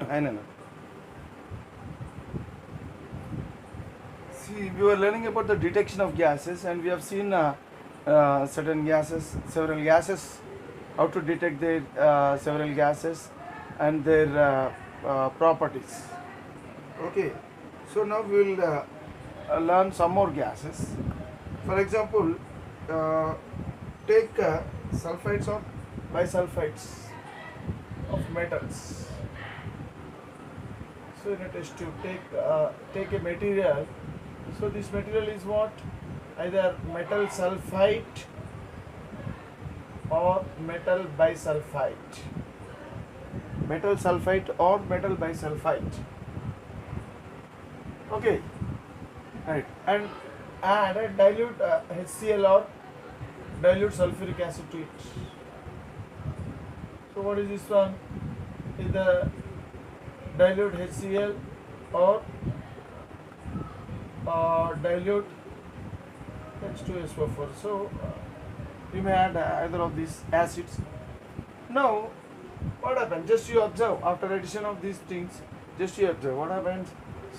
I know. See, we were learning about the detection of gases, and we have seen certain gases, several gases, how to detect their several gases and their properties. Okay, so now we will learn some more gases. For example, uh, take sulfides or bisulfides of metals. So in a test tube, take a material. So this material is what? Either metal sulfide or metal bisulfide. Metal sulfide or metal bisulfide. Okay, right. And add a dilute HCl or dilute sulfuric acid to it. So what is this one? Is the dilute HCl or dilute H2SO4. So you may add either of these acids. Now what happens? Just you observe after addition of these things. Just you observe what happens.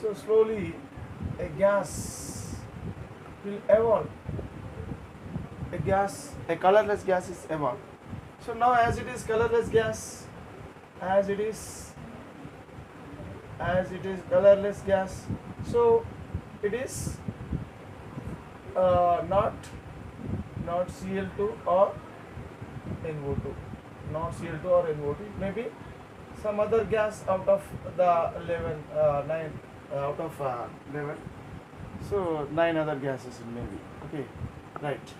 So slowly a gas will evolve. A colorless gas is evolved. So now as it is colorless gas, as it is colorless gas, so it is not Cl2 or NO2, not Cl2 or NO2. It may be some other gas out of the 9 out of 11. So 9 other gases it may be. Okay, right.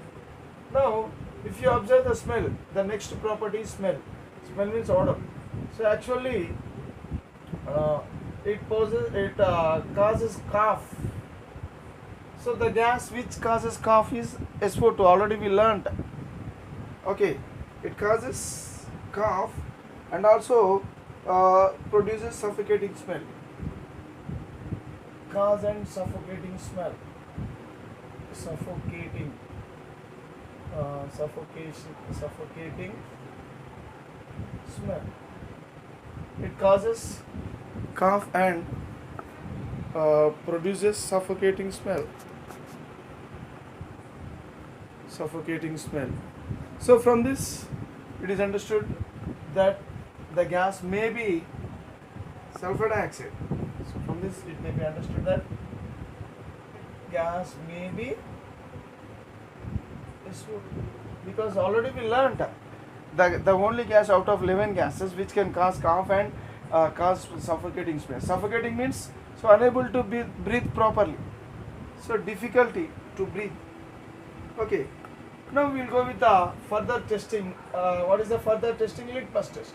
Now if you observe the smell, the next property is smell. Smell means odor. So actually it causes cough. So the gas which causes cough is SO2. Already we learnt. Okay, it causes cough and also produces suffocating smell. Cause and suffocating smell. Suffocating smell. It causes cough and produces suffocating smell. So from this it is understood that the gas may be sulfur dioxide. So from this it may be understood that gas may be SO2, because already we learnt the only gas out of 11 gases which can cause cough and cause suffocating smell. Suffocating means so unable to breathe properly, so difficulty to breathe. Okay, now we will go with the further testing. What is the further testing? Litmus test.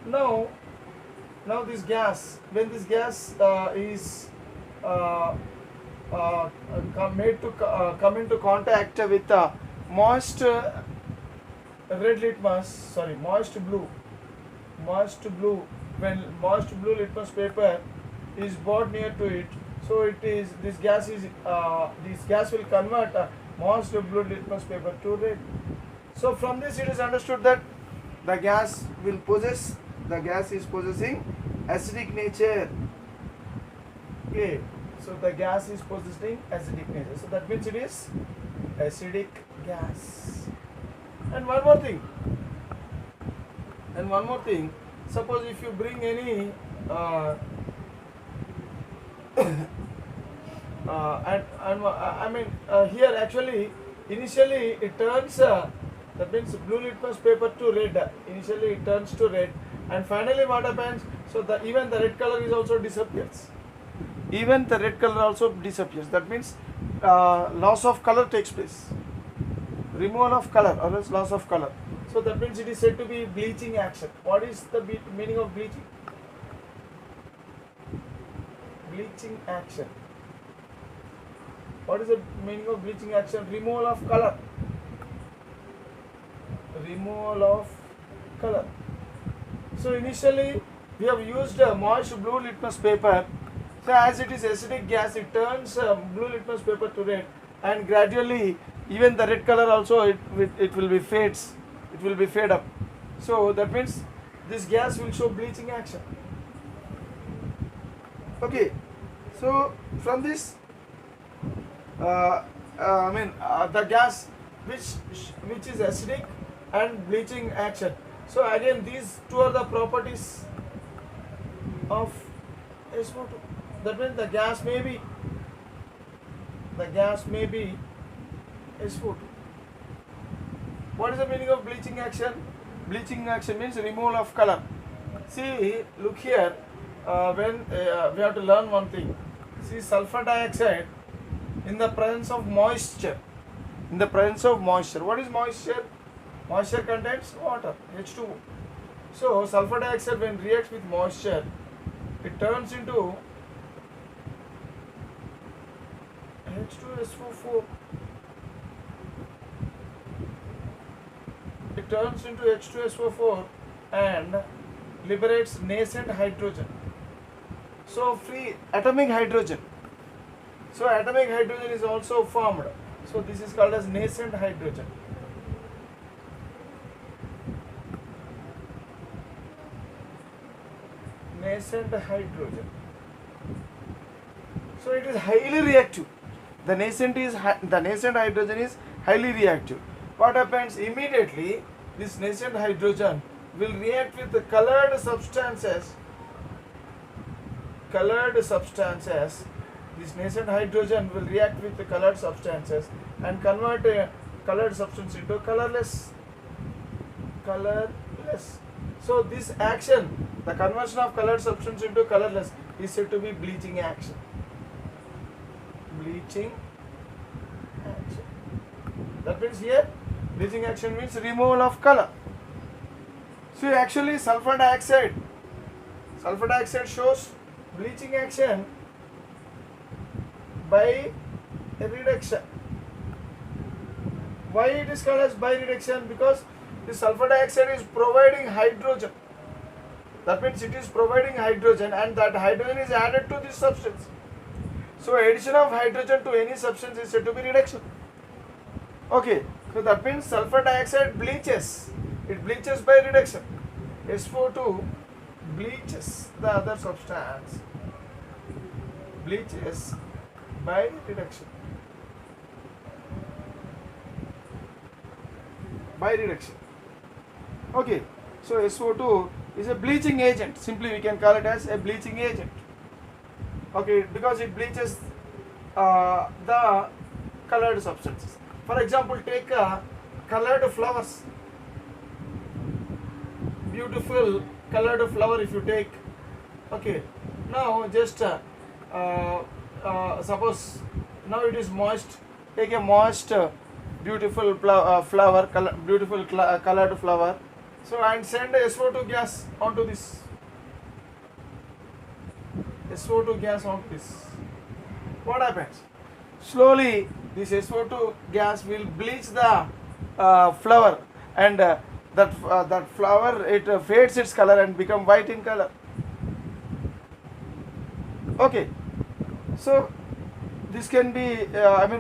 Now this gas, when this gas is come into contact with moist blue, when moist blue litmus paper is brought near to it, so this gas will convert moist blue litmus paper to red. So from this it is understood that the gas is possessing acidic nature. Okay, so the gas is possessing acidic nature, so that means it is acidic gas. And one more thing, suppose if you bring any here actually initially it turns that means blue litmus paper to red. Initially it turns to red, and finally what happens? So even the red color is also disappears. That means loss of color takes place. Removal of color or else loss of color. So that means it is said to be bleaching action. What is the meaning of bleaching? Bleaching action. What is the meaning of bleaching action? Removal of color. So initially we have used moist blue litmus paper. So as it is acidic gas, it turns blue litmus paper to red, and gradually even the red color also it will be fade up. So that means this gas will show bleaching action. Okay, so from this, the gas which is acidic and bleaching action. So again, these two are the properties of SO2. That means the gas may be SO2. What is the meaning of bleaching action? Bleaching action means removal of color. See, look here. When we have to learn one thing. See, sulfur dioxide in the presence of moisture. In the presence of moisture. What is moisture? Moisture contains water, H2O. So, sulfur dioxide when reacts with moisture, it turns into H2SO4. It turns into H2SO4 and liberates nascent hydrogen. So free atomic hydrogen. So atomic hydrogen is also formed. So this is called as nascent hydrogen. Nascent hydrogen. So it is highly reactive. The nascent hydrogen is highly reactive. What happens immediately? This nascent hydrogen will react with the colored substances. This nascent hydrogen will react with the colored substances and convert a colored substance into colorless. So this action, the conversion of colored substance into colorless, is said to be bleaching action. That means here, bleaching action means removal of color. So actually sulfur dioxide shows bleaching action by reduction. Why it is called as by reduction? Because the sulfur dioxide is providing hydrogen. That means it is providing hydrogen and that hydrogen is added to this substance. So addition of hydrogen to any substance is said to be reduction. Okay, so that means sulfur dioxide bleaches. It bleaches by reduction. SO2 bleaches the other substance. Bleaches by reduction. Okay, so SO2 is a bleaching agent. Simply we can call it as a bleaching agent. Okay, because it bleaches the colored substances. For example, take colored flowers. Beautiful colored flower if you take. Okay, now just suppose now it is moist. Take a moist, beautiful flower, colored flower. So and send SO2 gas onto this. What happens? Slowly this SO2 gas will bleach the flower, and that flower, it fades its color and become white in color. Okay, so this can be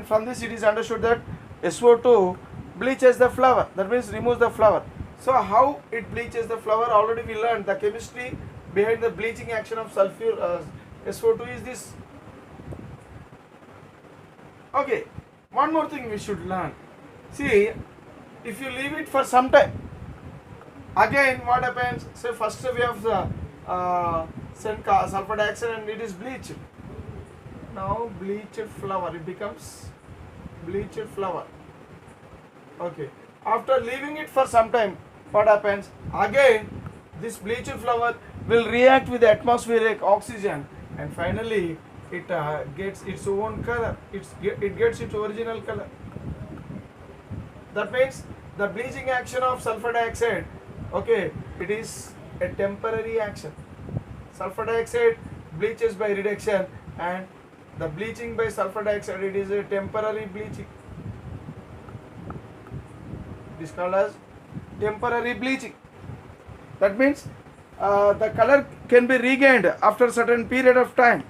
from this it is understood that SO2 bleaches the flower, that means removes the flower. So how it bleaches the flower? Already we learned the chemistry behind the bleaching action of SO2 is this. Okay, one more thing we should learn. See, if you leave it for some time, again what happens? Say first we have the sulfur dioxide and it is bleached. Now bleached flower, it becomes bleached flower. Okay, after leaving it for some time, what happens? Again this bleached flower will react with the atmospheric oxygen and finally it gets its own color. It gets its original color. That means the bleaching action of sulfur dioxide, okay, it is a temporary action. Sulfur dioxide bleaches by reduction, and the bleaching by sulfur dioxide, it is a temporary bleaching. It is called as temporary bleaching. That means the color can be regained after a certain period of time.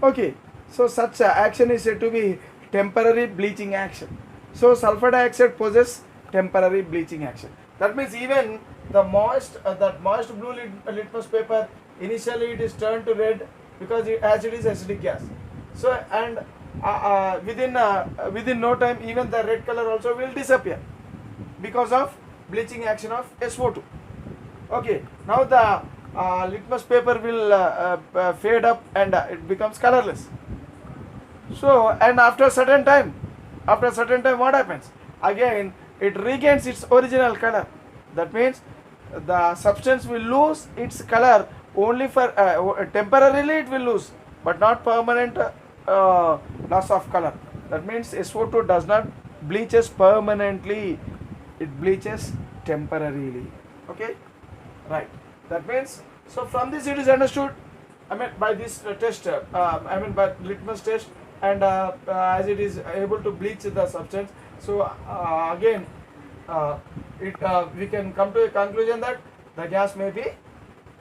Okay, so such action is said to be temporary bleaching action. So sulfur dioxide possesses temporary bleaching action. That means even the that moist blue litmus paper, initially it is turned to red because as it is acidic gas. So and within no time even the red color also will disappear because of bleaching action of SO2. Okay, now the litmus paper will fade up and it becomes colorless. So and after certain time what happens? Again it regains its original color. That means the substance will lose its color only for temporarily it will lose, but not permanent loss of color. That means SO2 does not bleaches permanently, it bleaches temporarily. Okay, right. That means, so from this it is understood, I mean by this test, I mean by litmus test, and as it is able to bleach the substance, so again we can come to a conclusion that the gas may be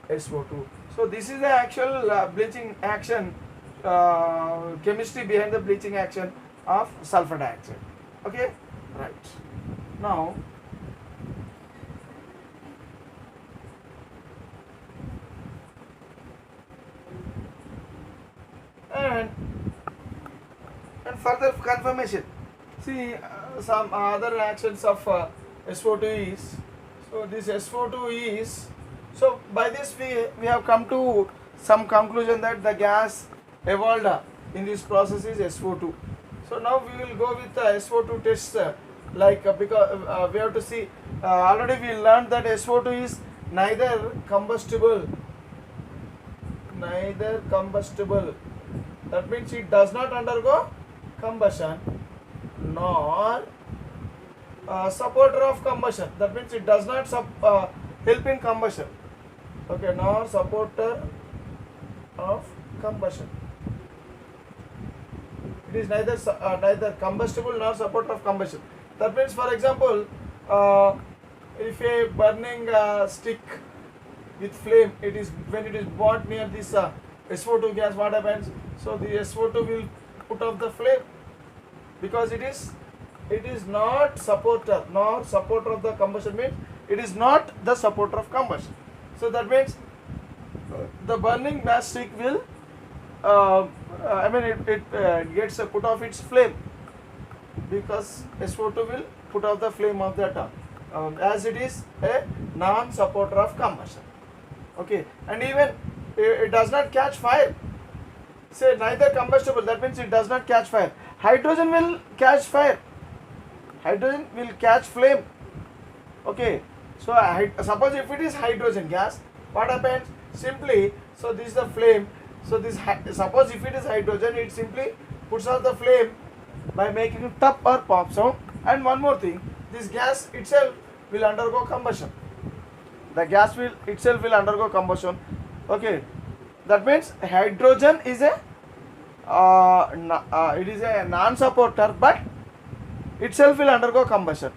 SO2. So this is the actual bleaching action, chemistry behind the bleaching action of sulfur dioxide. Okay, right. Now and further confirmation. See some other actions of SO2 is, so this SO2 is, so by this we have come to some conclusion that the gas evolved in this process is SO2. So now we will go with the SO2 tests, because we have to see, already we learned that SO2 is neither combustible, that means it does not undergo combustion, nor supporter of combustion, that means it does not help in combustion. Okay, nor supporter of combustion. It is neither combustible nor supporter of combustion. That means, for example, if a burning stick with flame, it is when it is brought near this SO2 gas, what happens? So the SO2 will put off the flame because it is not supporter nor supporter of the combustion, means it is not the supporter of combustion. So that means the burning gas stick will it gets put off its flame because SO2 will put off the flame of that as it is a non-supporter of combustion. Okay, and even it does not catch fire. Say neither combustible, that means it does not catch fire. Hydrogen will catch fire. Hydrogen will catch flame. Okay, so suppose if it is hydrogen gas, what happens? Simply, so this is the flame. So this suppose if it is hydrogen, it simply puts out the flame by making tup or pop sound. And one more thing, this gas itself will undergo combustion. The gas will itself will undergo combustion. Okay, that means hydrogen is a it is a non-supporter, but itself will undergo combustion.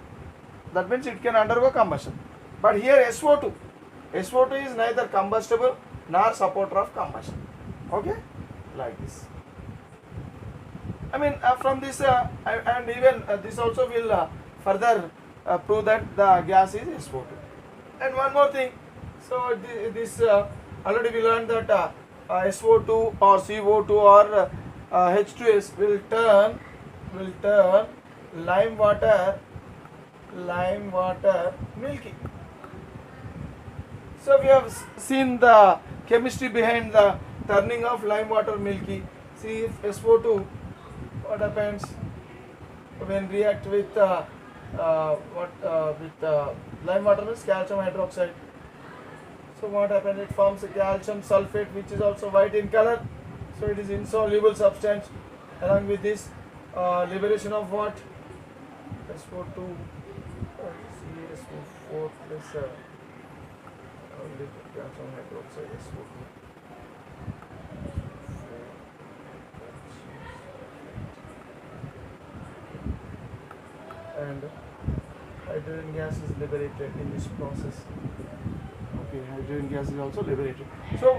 That means it can undergo combustion. But here SO2 is neither combustible nor supporter of combustion. Okay, like this. I mean from this and even this also will further prove that the gas is SO2. And one more thing, so this already we learned that SO2 or CO2 or H2S will turn lime water milky. So we have seen the chemistry behind the turning of lime water milky. See if SO2, what happens when react with lime water means calcium hydroxide. So what happens? It forms a calcium sulfate, which is also white in color. So it is insoluble substance. Along with this liberation of what? SO2 CaSO4 plus calcium hydroxide SO2. And hydrogen gas is liberated in this process. Okay, hydrogen gas is also liberated. So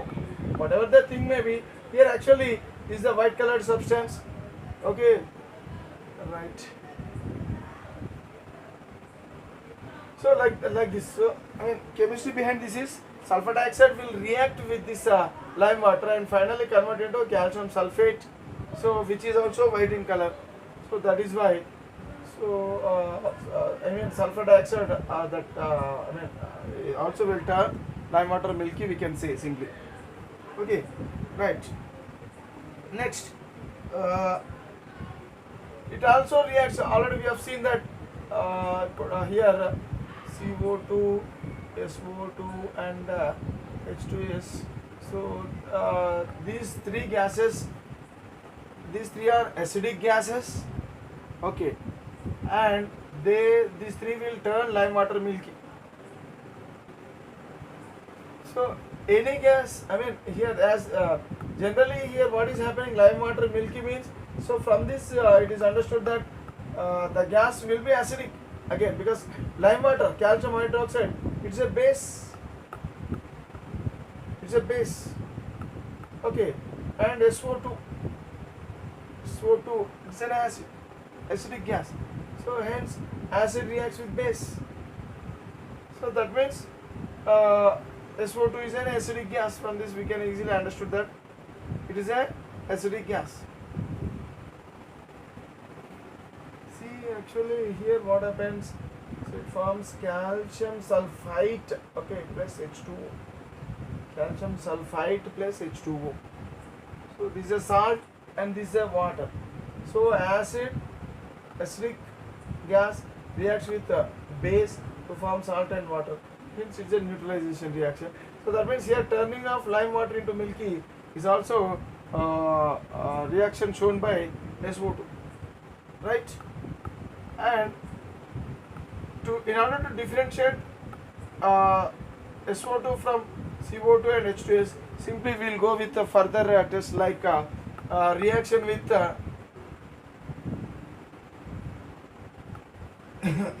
whatever the thing may be, here actually is the white colored substance. Okay, right. So like this. So I mean, chemistry behind this is sulfur dioxide will react with this lime water and finally convert into calcium sulfate. So which is also white in color. So that is why. So I mean sulfur dioxide also will turn lime water milky. We can say simply. Okay, right. Next, it also reacts. Already we have seen that here CO2, SO2, and H2S. So these three are acidic gases. Okay, and these three will turn lime water milky. So any gas, I mean here as generally here what is happening, lime water milky means, so from this it is understood that the gas will be acidic again because lime water, calcium hydroxide, it's a base, okay, and SO2, it's an acidic gas, so hence acid reacts with base, so that means SO2 is an acidic gas. From this we can easily understood that it is an acidic gas. See, actually here what happens, so it forms calcium sulfite, okay, plus H2O, calcium sulfite plus H2O. So this is a salt and this is a water. So acidic gas reacts with base to form salt and water. Hence it's a neutralization reaction. So that means here turning of lime water into milky is also reaction shown by SO2, right? And in order to differentiate SO2 from CO2 and H2S, simply we will go with a further test like reaction with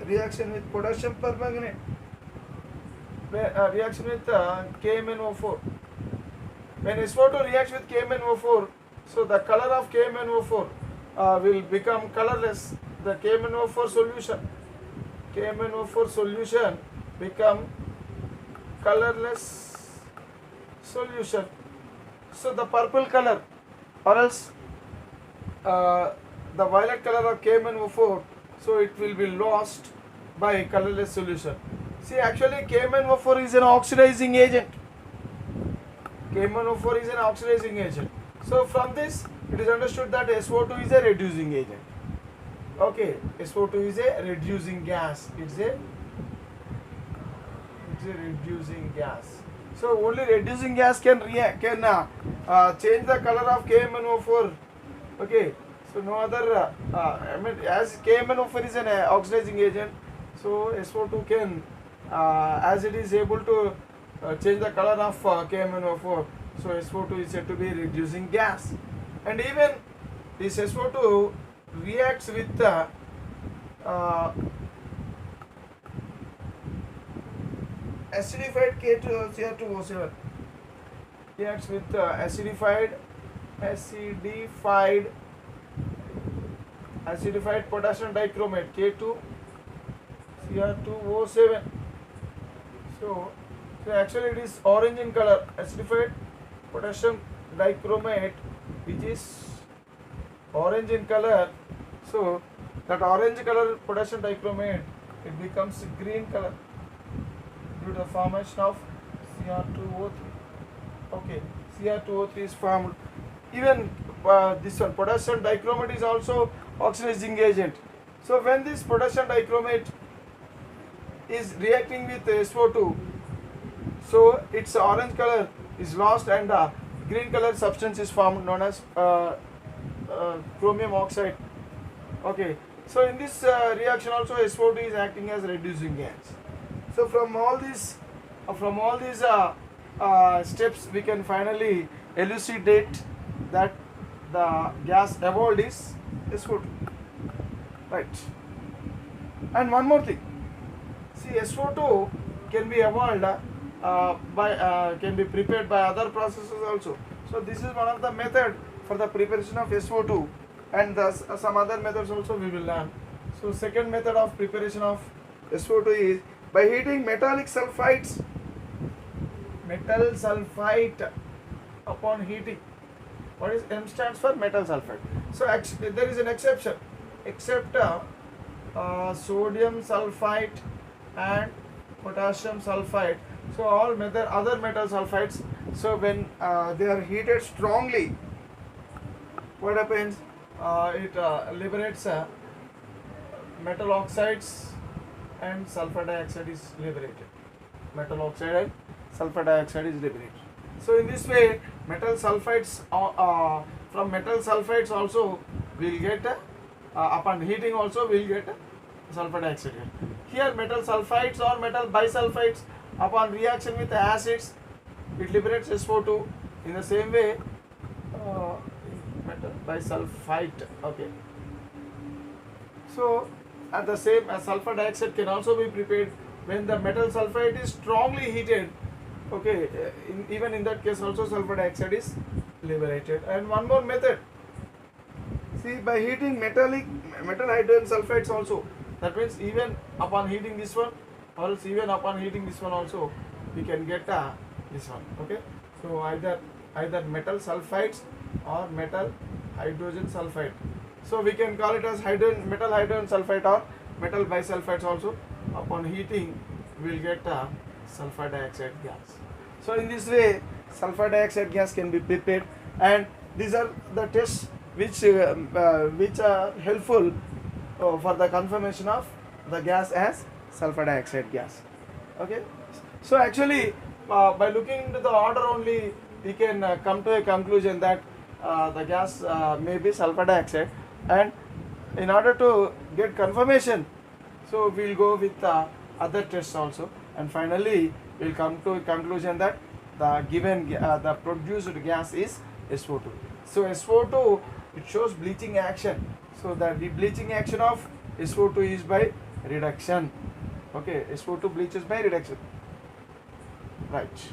reaction with potassium permanganate, reaction with KMnO4. When SO2 reacts with KMnO4, so the color of KMnO4 will become colorless. The KMnO4 solution become colorless solution. So the purple color or else the violet color of KMnO4, so it will be lost by colorless solution. See, actually KMnO4 is an oxidizing agent. KMnO4 is an oxidizing agent. So from this it is understood that SO2 is a reducing agent. Okay, SO2 is a reducing gas. It's a reducing gas. So only reducing gas can change the color of KMnO4. Okay, so no other. I mean, as KMnO4 is an oxidizing agent, so SO2 can, as it is able to change the color of KMnO4. So SO2 is said to be reducing gas, and even this SO2 reacts with the acidified K2Cr2O7, reacts with acidified potassium dichromate K2Cr2O7. So actually it is orange in color, acidified potassium dichromate, which is orange in color. So that orange color potassium dichromate, it becomes green color due to the formation of Cr2O3. Okay, Cr2O3 is formed. Even this one, potassium dichromate, is also oxidizing agent. So when this potassium dichromate is reacting with SO2, so its orange color is lost and green color substance is formed known as chromium oxide. Okay, so in this reaction also SO2 is acting as reducing gas. So from all these steps we can finally elucidate that the gas evolved is SO2, right? And one more thing, see, SO2 can be evolved can be prepared by other processes also. So this is one of the method for the preparation of SO2, and thus some other methods also we will learn. So second method of preparation of SO2 is By heating metallic sulfides, metal sulfite upon heating. What is M stands for? Metal sulfide. So actually there is an exception, except sodium sulfite and potassium sulfite. So all other metal sulfides. So when they are heated strongly, what happens? It liberates metal oxides and sulfur dioxide is liberated. Metal oxide and sulfur dioxide is liberated. So in this way, metal sulfides from metal sulfides also will get upon heating also will get sulfur dioxide. Here metal sulfides or metal bisulfides upon reaction with acids, it liberates SO2. In the same way, metal bisulfite. Okay. So at the same as sulfur dioxide can also be prepared when the metal sulfide is strongly heated. Okay, even in that case also sulfur dioxide is liberated. And one more method. See, by heating metal hydrogen sulfides also. That means even upon heating this one, or else even upon heating this one also, we can get this one. Okay. So either metal sulfides or metal hydrogen sulfide. So we can call it as metal hydrogen sulfide or metal bisulfides also. Upon heating, we will get sulfur dioxide gas. So in this way, sulfur dioxide gas can be prepared, and these are the tests which are helpful for the confirmation of the gas as sulfur dioxide gas. Okay. So actually, by looking into the order only, we can come to a conclusion that the gas may be sulfur dioxide, and in order to get confirmation, so we'll go with other tests also, and finally we'll come to a conclusion that the given the produced gas is SO2. So SO2, it shows bleaching action. So the bleaching action of SO2 is by reduction. Okay, SO2 bleaches by reduction. Right.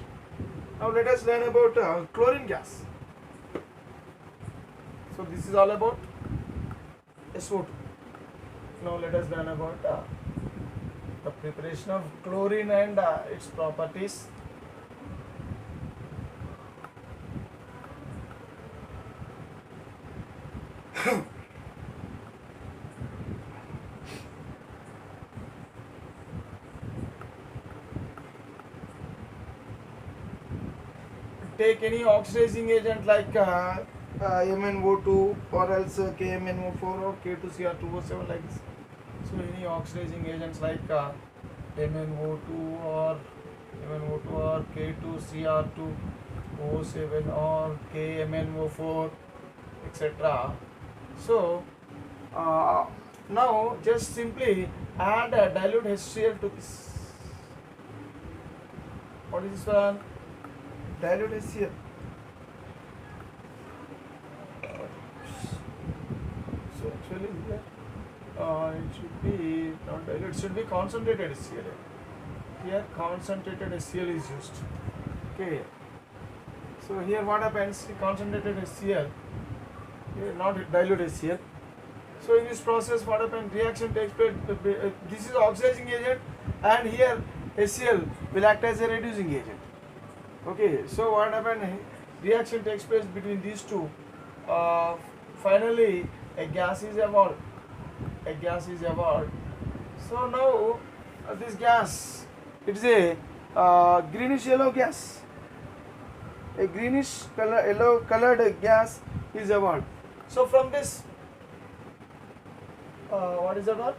Now let us learn about chlorine gas. So this is all about SO2. Now let us learn about the preparation of chlorine and its properties. Take any oxidizing agent like MnO2 or else KMnO4 or K2Cr2O7 like this. So any oxidizing agents like MnO2 or K2Cr2O7 or KMnO4, etc. So now just simply add a dilute HCl to this. What is this one? Dilute HCl. So actually here it should be not dilute, it should be concentrated HCl. Here concentrated HCl is used. Okay. So here what happens? Concentrated HCl, here not dilute HCl. So in this process what happens? Reaction takes place. This is oxidizing agent, and here HCl will act as a reducing agent. Okay, so what happened? Reaction takes place between these two. Finally, a gas is evolved. So now this gas, it is a greenish yellow gas. A greenish yellow colored gas is evolved. So from this, what is the word?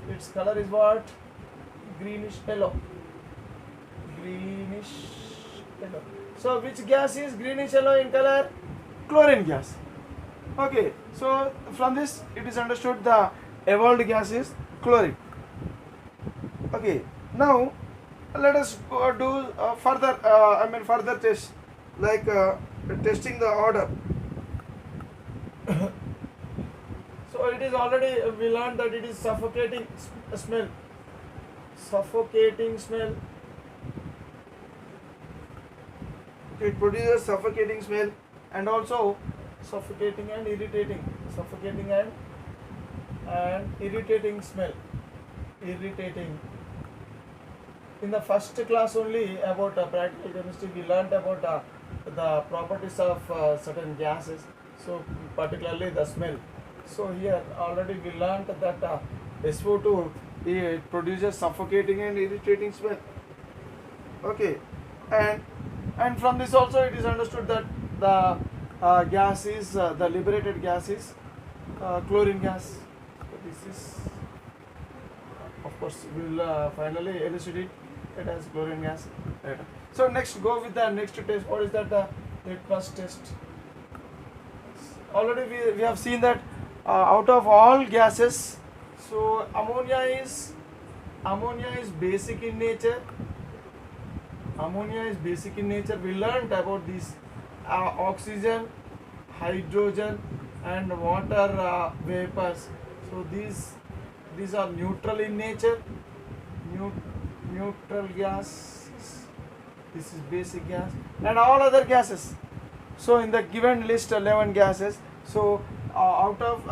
Its color is what? Greenish yellow. So which gas is greenish yellow in color? Chlorine gas. Okay, so from this it is understood the evolved gas is chlorine. Okay, now let us do further test, like testing the odor. So it is already, we learned that it is suffocating smell. It produces suffocating smell, and also suffocating and irritating smell. Irritating in the first class only about practical chemistry, we learnt about the properties of certain gases, so particularly the smell. So here already we learnt that SO2 it produces suffocating and irritating smell. Okay, and from this also it is understood that the gas is the liberated gas is chlorine gas. So this is, of course, we will finally elucidate it as chlorine gas later. So next, go with the next test. What is that? The litmus test. Already we have seen that out of all gases, so ammonia is basic in nature. Ammonia is basic in nature. We learned about this oxygen, hydrogen, and water vapors. So these are neutral in nature. Neutral gas. This is basic gas, and all other gases. So in the given list 11 gases, so out of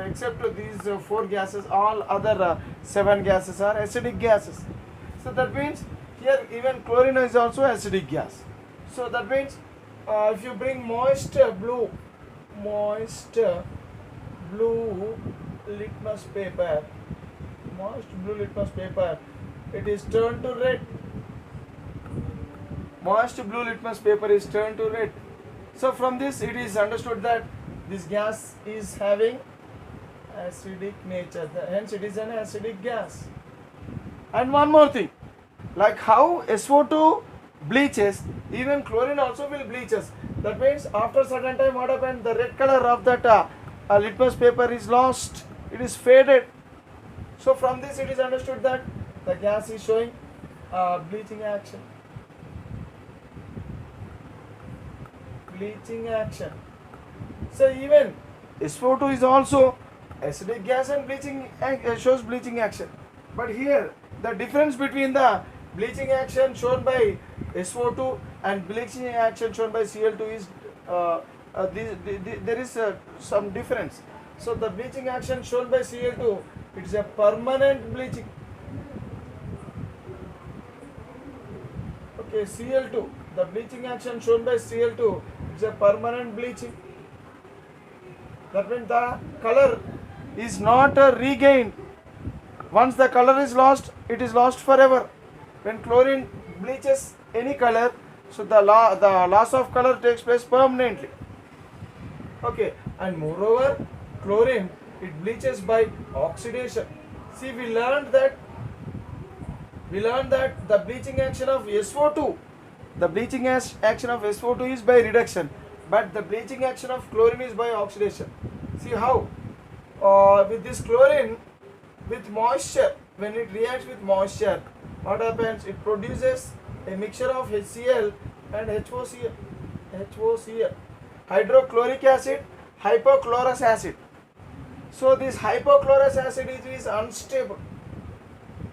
except these 4 gases, all other 7 gases are acidic gases. So that means here even chlorine is also acidic gas. So that means if you bring moist blue litmus paper, it is turned to red. Moist blue litmus paper is turned to red. So from this it is understood that this gas is having acidic nature, hence it is an acidic gas. And one more thing, like how SO2 bleaches, even chlorine also will bleaches. That means after certain time what happened, the red color of that litmus paper is lost, it is faded. So from this it is understood that the gas is showing bleaching action. So even SO2 is also acidic gas and shows bleaching action. But here the difference between the bleaching action shown by SO2 and bleaching action shown by Cl2 is there is some difference. So the bleaching action shown by Cl2, it is a permanent bleaching. Okay, Cl2, the bleaching action shown by Cl2 is a permanent bleaching. That means the color is not regained. Once the color is lost, it is lost forever. When chlorine bleaches any color, so the loss of color takes place permanently. Okay, and moreover, chlorine, it bleaches by oxidation. See, we learned that the bleaching action of SO2, is by reduction, but the bleaching action of chlorine is by oxidation. See how with this chlorine, with moisture, when it reacts with moisture, what happens? It produces a mixture of HCl and HOCl, hydrochloric acid, hypochlorous acid. So this hypochlorous acid is unstable.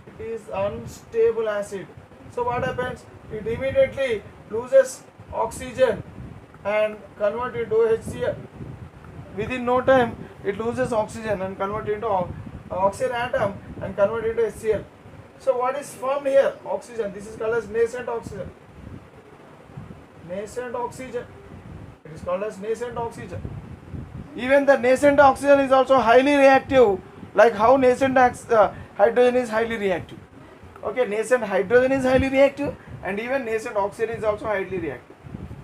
It is unstable acid. So what happens? It immediately loses oxygen and convert into HCl. Within no time, it loses oxygen and convert into oxygen atom and convert into HCl. So what is formed here? Oxygen. This is called as nascent oxygen. Nascent oxygen. It is called as nascent oxygen. Even the nascent oxygen is also highly reactive, like how nascent hydrogen is highly reactive. Okay, nascent hydrogen is highly reactive, and even nascent oxygen is also highly reactive.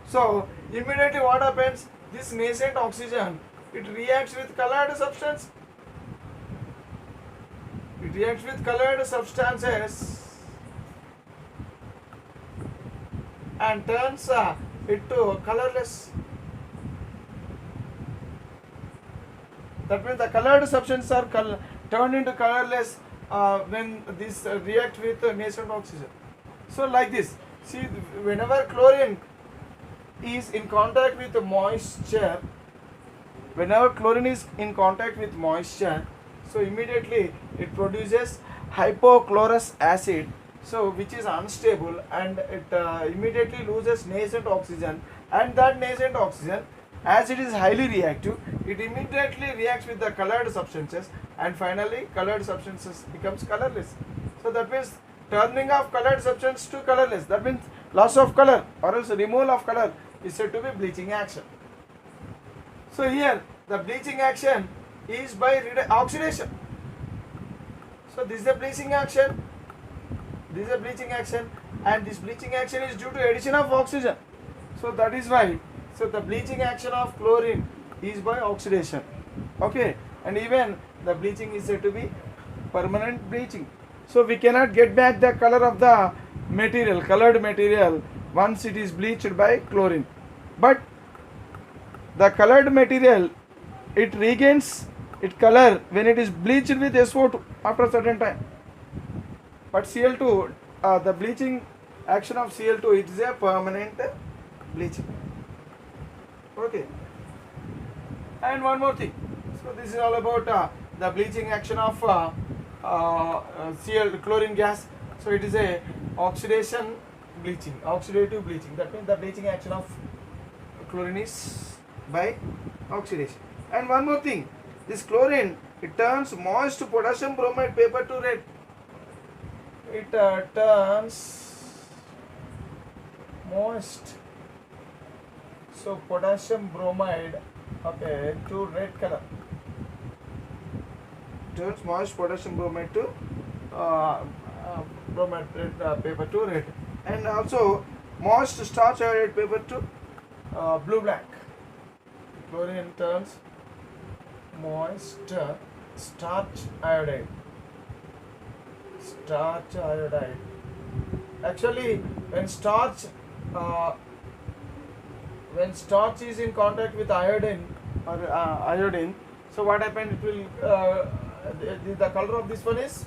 So immediately what happens? This nascent oxygen, it reacts with colored substance. It reacts with colored substances and turns it to colorless. That means the colored substances are turned into colorless when this react with nascent oxygen. So like this, see, whenever chlorine is in contact with moisture, so immediately it produces hypochlorous acid, so which is unstable, and it immediately loses nascent oxygen, and that nascent oxygen, as it is highly reactive, it immediately reacts with the colored substances, and finally colored substances becomes colorless. So that means turning of colored substance to colorless. That means loss of color or else removal of color is said to be bleaching action. So here the bleaching action is by oxidation. So this is the bleaching action. This is a bleaching action, and this bleaching action is due to addition of oxygen. So that is why. So the bleaching action of chlorine is by oxidation. Okay, and even the bleaching is said to be permanent bleaching. So we cannot get back the color of the material, colored material, once it is bleached by chlorine. But the colored material, it regains its color when it is bleached with SO2 after a certain time. But Cl2, the bleaching action of Cl2, it is a permanent bleaching. Okay. And one more thing. So this is all about the bleaching action of chlorine gas. So it is a oxidation bleaching, oxidative bleaching. That means the bleaching action of chlorine is by oxidation. And one more thing, this chlorine, it turns moist potassium bromide paper to red. It turns moist, so potassium bromide, okay, to red color. Turns moist potassium bromide to bromide paper to red, and also moist starch iodide paper to blue black. Chlorine turns moist starch iodide. Starch iodide. Actually, when starch is in contact with iodine or iodine, so what happens? It will the color of this one is,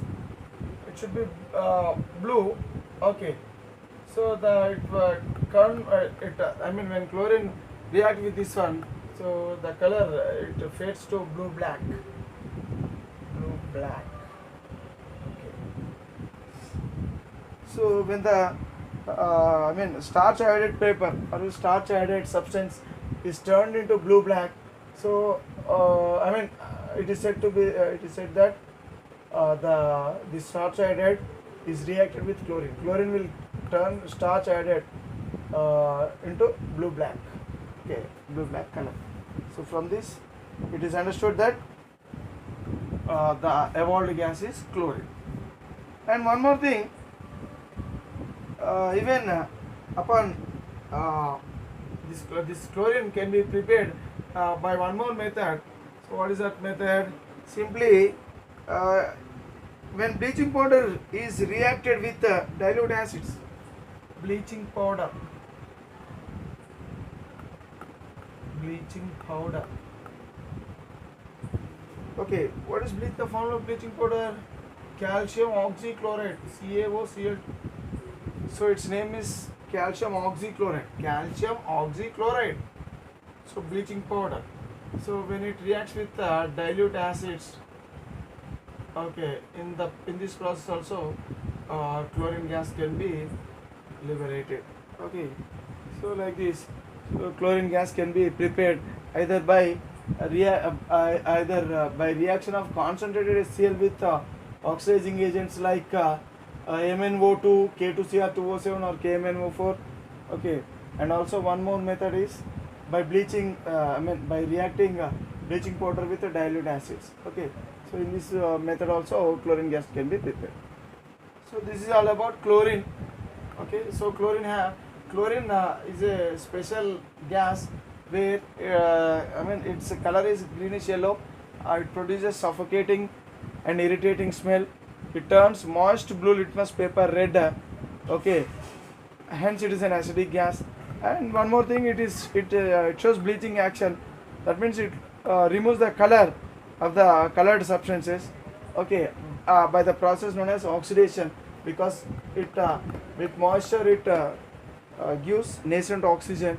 it should be blue. Okay, so I mean when chlorine react with this one, so the color it fades to blue black. Blue black. So when the starch iodide paper or starch iodide substance is turned into blue black, so it is said to be it is said that the starch iodide is reacted with chlorine. Chlorine will turn starch iodide into blue black. Okay, blue black color. So from this, it is understood that the evolved gas is chlorine. And one more thing. Even upon this chlorine can be prepared by one more method. So what is that method? Simply when bleaching powder is reacted with dilute acids, bleaching powder, okay, what is the formula of bleaching powder? Calcium oxychloride, CaOCl2. So its name is calcium oxychloride. So bleaching powder. So when it reacts with dilute acids, okay, in this process also chlorine gas can be liberated. Okay, so like this, so chlorine gas can be prepared either by by reaction of concentrated HCl with oxidizing agents like MnO2, K2Cr2O7 or KMnO4. Okay, and also one more method is by bleaching, by reacting bleaching powder with dilute acids. Okay, so in this method also chlorine gas can be prepared. So this is all about chlorine. Okay, so chlorine is a special gas where its color is greenish yellow. It produces suffocating and irritating smell. It turns moist blue litmus paper red. Okay, hence it is an acidic gas. And one more thing, it shows bleaching action. That means it removes the color of the colored substances. Okay, by the process known as oxidation, because it with moisture it gives nascent oxygen.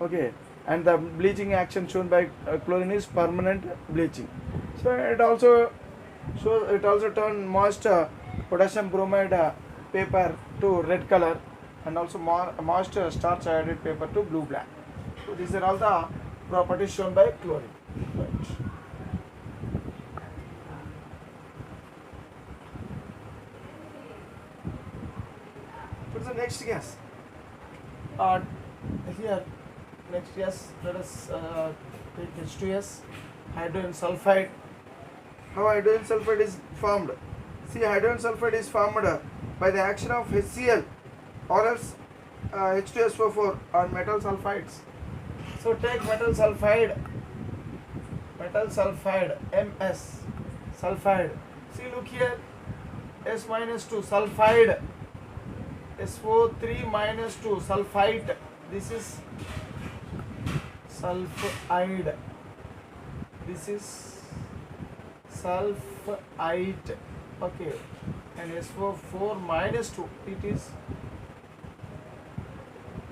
Okay, and the bleaching action shown by chlorine is permanent bleaching. So it also turns moist potassium bromide paper to red color, and also moist starch iodide paper to blue black. So these are all the properties shown by chlorine. Right. is the next gas? Here, next gas, let us take H2S, hydrogen sulfide. How hydrogen sulfide is formed? See, hydrogen sulfide is formed by the action of HCl or else H2SO4 on metal sulfides. So take metal sulfide, MS, sulfide. See, look here, S minus 2, sulfide, SO3 minus 2, sulfite. This is sulfide. This is sulfite. Okay, and SO4 minus 2, it is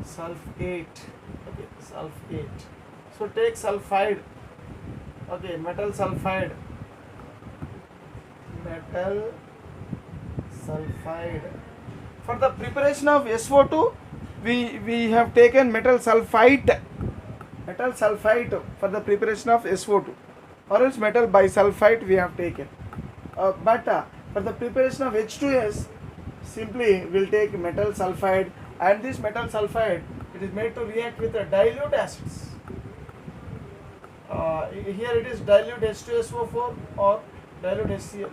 sulfate. Okay, sulfate. So take sulfide. Okay, metal sulfide. Metal sulfide. For the preparation of SO2, we have taken metal sulfite. Metal sulfite for the preparation of SO2, or else metal bisulfite we have taken. But for the preparation of H2S, simply we'll take metal sulfide, and this metal sulfide, it is made to react with the dilute acids. Here it is dilute H2SO4 or dilute HCl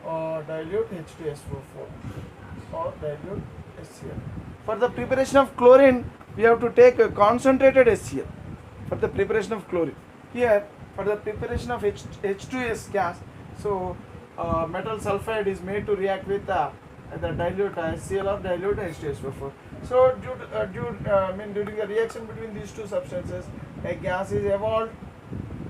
or dilute H2SO4 or dilute HCl. For the preparation of chlorine, we have to take a concentrated HCl for the preparation of chlorine. Here, for the preparation of H2S gas, so metal sulfide is made to react with the dilute HCl or dilute H2SO4. So during the reaction between these two substances, a gas is evolved.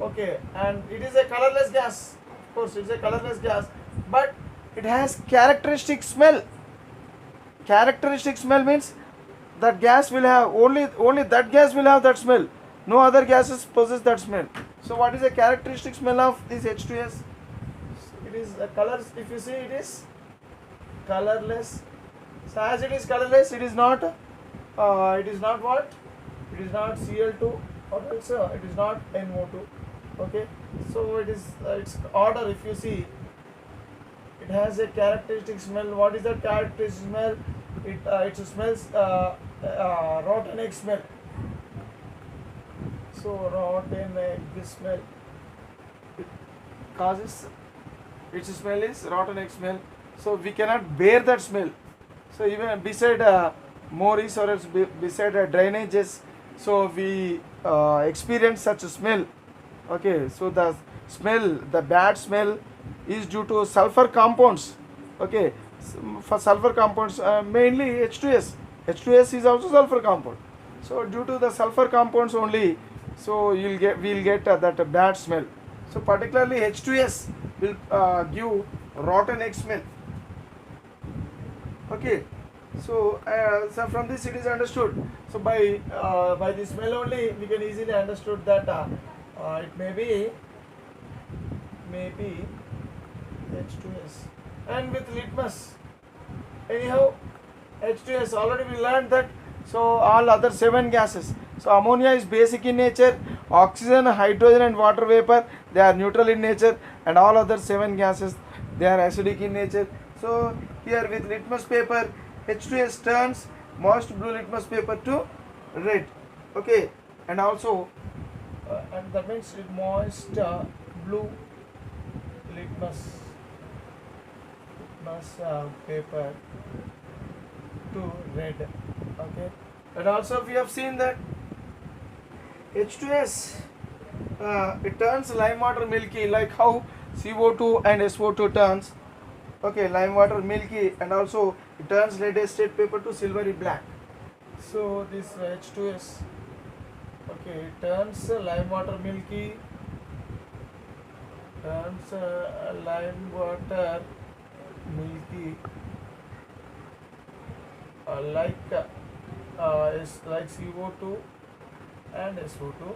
Okay, and it is a colorless gas. Of course, it's a colorless gas, but it has characteristic smell. Characteristic smell means that gas will have only that gas will have that smell. No other gases possess that smell. So what is the characteristic smell of this H2S? It is the colors. If you see, it is colorless. So as it is colorless, it is not what? It is not Cl2, or also it is not NO2. Okay, so it is its order. If you see, it has a characteristic smell. What is that characteristic smell? It smells rotten egg smell. So rotten egg smell. It causes, its smell is rotten egg smell. So we cannot bear that smell. So even beside moris or else beside drainages, so we experience such a smell. Okay, so the smell, the bad smell is due to sulfur compounds. Okay, for sulfur compounds, mainly H2S. H2S is also sulfur compound. So due to the sulfur compounds only, so we'll get that bad smell. So particularly H2S will give rotten egg smell. Okay, so from this it is understood. So by the smell only we can easily understood that it may be H2S. And with litmus, anyhow, H2S, already we learned that. So all other 7 gases. So ammonia is basic in nature, oxygen, hydrogen and water vapor, they are neutral in nature, and all other 7 gases, they are acidic in nature. So here with litmus paper, H2S turns moist blue litmus paper to red. Okay, and also and that means moist blue litmus paper to red. Okay, and also we have seen that H2S it turns lime water milky, like how CO2 and SO2 turns. Okay, lime water milky, and also it turns lead acid paper to silvery black. So this H2S, okay, it turns lime water milky, turns lime water milky is like CO2 and SO2,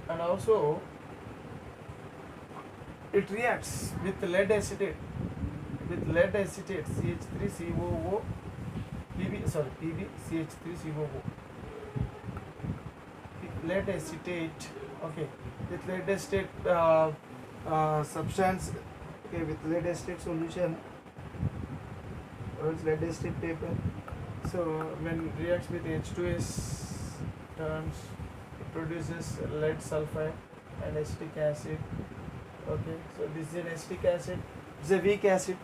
and also it reacts with lead acetate, CH3COO, PB CH3COO, lead acetate. Okay, with lead acetate substance, okay, with lead acid solution or else lead acid paper. So when reacts with H2S turns, it produces lead sulfide and acetic acid. Okay, so this is an acetic acid, it's a weak acid.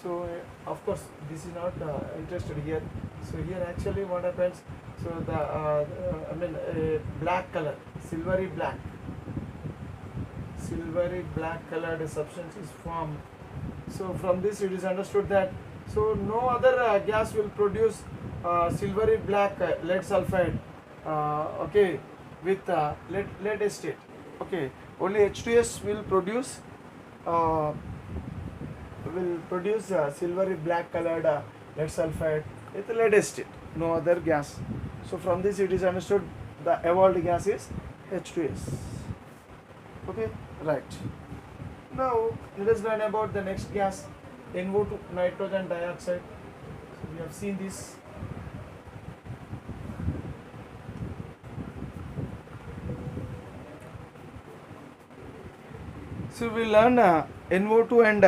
So of course this is not interested here. So here actually what happens, so the black color, silvery black colored substance is formed. So from this it is understood that so no other gas will produce silvery black lead sulfide, okay, with lead acid. Okay, only H2S uh, will produce silvery black colored lead sulfide with lead acid, no other gas. So from this it is understood the evolved gas is H2S. Okay, right. Now let us learn about the next gas, NO2, nitrogen dioxide. So we have seen this. So we will learn NO2 and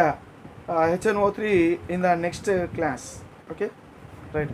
HNO3 in the next class. Okay, right.